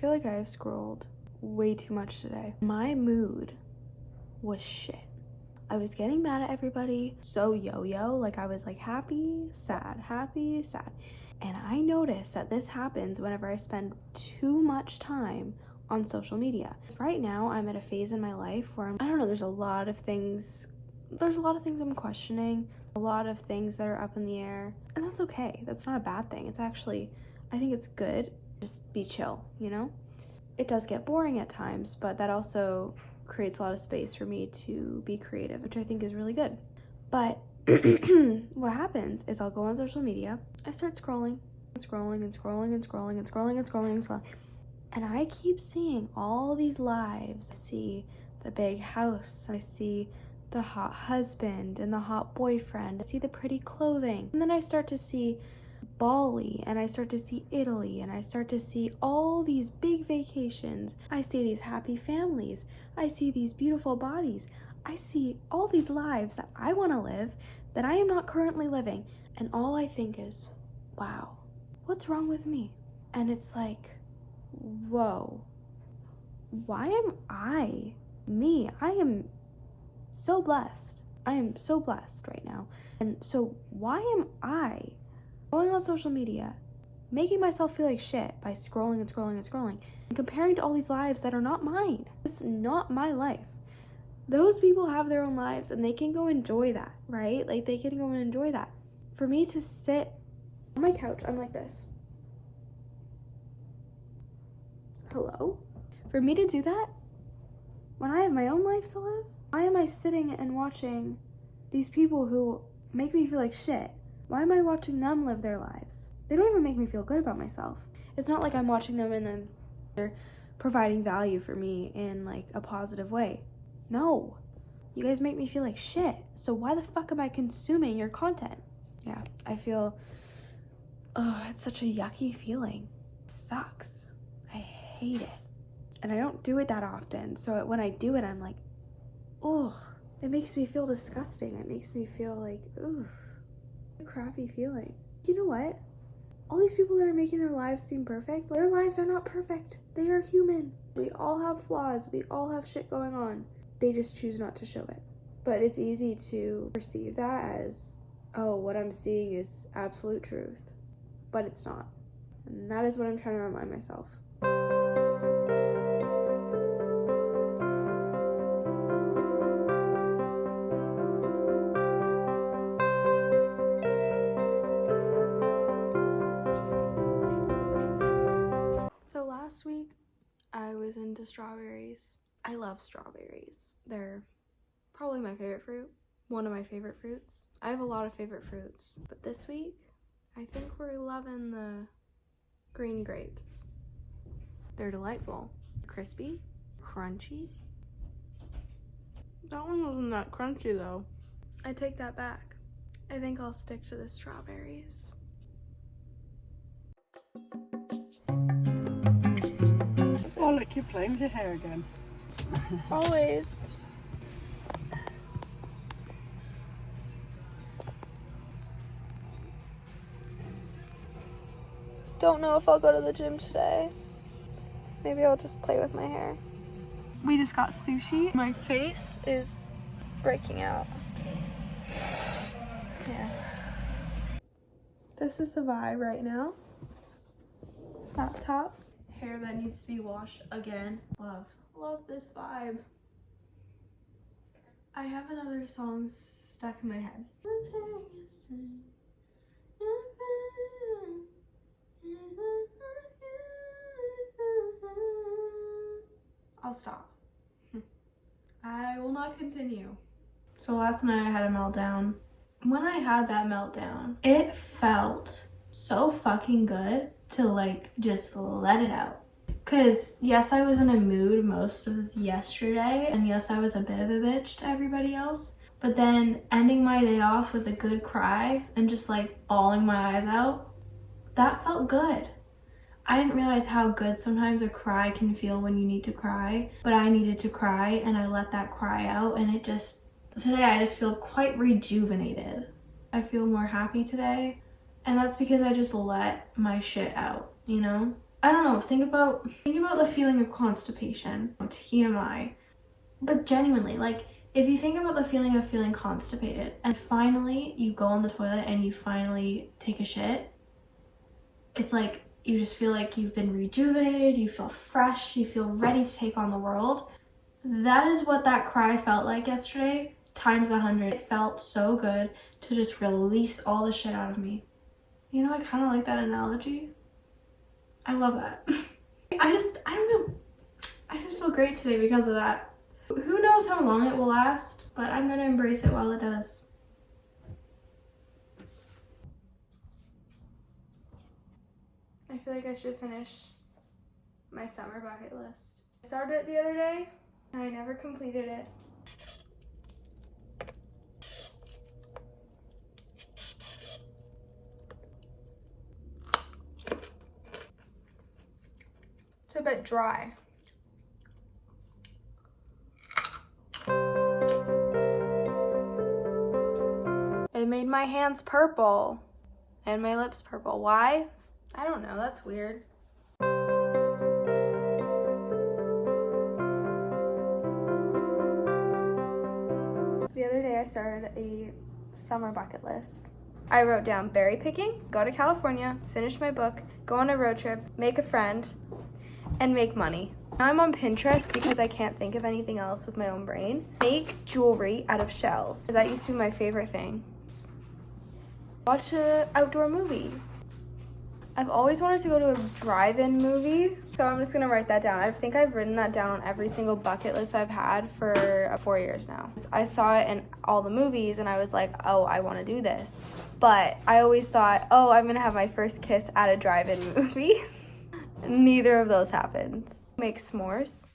feel like I have scrolled way too much today. My mood was shit. I was getting mad at everybody, so yo-yo, like I was like happy, sad, and I noticed that this happens whenever I spend too much time on social media. Right now I'm at a phase in my life where I don't know, there's a lot of things I'm questioning, a lot of things that are up in the air, and that's okay. That's not a bad thing. It's actually, I think it's good. Just be chill, you know? It does get boring at times, but that also creates a lot of space for me to be creative, which I think is really good. But what happens is I'll go on social media, I start scrolling, and I keep seeing all these lives. I see the big house, I see the hot husband and the hot boyfriend, I see the pretty clothing, and then I start to see Bali, and I start to see Italy, and I start to see all these big vacations. I see these happy families, I see these beautiful bodies, I see all these lives that I want to live that I am not currently living, and all I think is, wow, what's wrong with me? And it's like, whoa, why am I me? I am so blessed. I am so blessed right now. And so why am I going on social media, making myself feel like shit by scrolling and comparing to all these lives that are not mine? It's not my life. Those people have their own lives and they can go enjoy that, right? Like they can go and enjoy that. For me to sit on my couch, I'm like this. Hello? For me to do that when I have my own life to live, why am I sitting and watching these people who make me feel like shit? Why am I watching them live their lives? They don't even make me feel good about myself. It's not like I'm watching them and then they're providing value for me in like a positive way. No, you guys make me feel like shit. So why the fuck am I consuming your content? Yeah, I feel, it's such a yucky feeling. It sucks. I hate it. And I don't do it that often. So when I do it, I'm like, it makes me feel disgusting. It makes me feel like, a crappy feeling. You know what? All these people that are making their lives seem perfect, their lives are not perfect. They are human. We all have flaws. We all have shit going on. They just choose not to show it. But it's easy to perceive that as, what I'm seeing is absolute truth. But it's not. And that is what I'm trying to remind myself. So last week, I was into strawberries. I love strawberries. They're probably my favorite fruit. One of my favorite fruits. I have a lot of favorite fruits. But this week, I think we're loving the green grapes. They're delightful. Crispy, crunchy. That one wasn't that crunchy though. I take that back. I think I'll stick to the strawberries. Oh look, you're playing with your hair again. Always. Don't know if I'll go to the gym today. Maybe I'll just play with my hair. We just got sushi. My face is breaking out. Yeah. This is the vibe right now. Top. Hair that needs to be washed again. Love this vibe. I have another song stuck in my head. I'll stop. I will not continue. So last night I had a meltdown. When I had that meltdown, it felt so fucking good to like just let it out. Cause yes, I was in a mood most of yesterday, and yes, I was a bit of a bitch to everybody else, but then ending my day off with a good cry and just like bawling my eyes out, that felt good. I didn't realize how good sometimes a cry can feel when you need to cry, but I needed to cry and I let that cry out, and today I just feel quite rejuvenated. I feel more happy today, and that's because I just let my shit out, you know? I don't know, think about the feeling of constipation. TMI. But genuinely, like, if you think about the feeling of feeling constipated and finally you go on the toilet and you finally take a shit, it's like you just feel like you've been rejuvenated, you feel fresh, you feel ready to take on the world. That is what that cry felt like yesterday, times 100. It felt so good to just release all the shit out of me. You know, I kind of like that analogy. I love that. I don't know. I just feel great today because of that. Who knows how long it will last, but I'm gonna embrace it while it does. I feel like I should finish my summer bucket list. I started it the other day, and I never completed it. It's a bit dry. It made my hands purple and my lips purple. Why? I don't know, that's weird. The other day I started a summer bucket list. I wrote down berry picking, go to California, finish my book, go on a road trip, make a friend, and make money. Now I'm on Pinterest because I can't think of anything else with my own brain. Make jewelry out of shells, because that used to be my favorite thing. Watch an outdoor movie. I've always wanted to go to a drive-in movie, so I'm just gonna write that down. I think I've written that down on every single bucket list I've had for 4 years now. I saw it in all the movies and I was like, oh, I wanna do this. But I always thought, oh, I'm gonna have my first kiss at a drive-in movie. Neither of those happened. Make s'mores.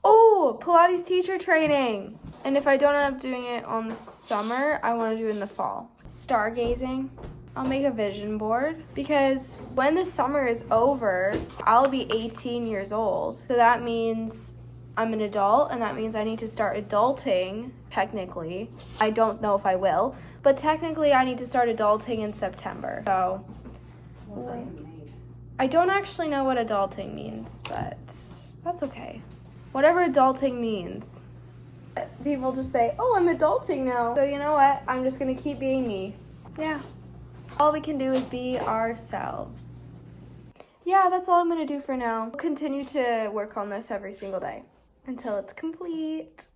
Oh, Pilates teacher training. And if I don't end up doing it on the summer, I want to do it in the fall. Stargazing. I'll make a vision board because when the summer is over, I'll be 18 years old. So that means I'm an adult, and that means I need to start adulting, technically. I don't know if I will, but technically I need to start adulting in September. So I don't actually know what adulting means, but that's okay. Whatever adulting means. People just say, oh, I'm adulting now. So you know what? I'm just gonna keep being me. Yeah. All we can do is be ourselves. Yeah, that's all I'm gonna do for now. I'll continue to work on this every single day until it's complete.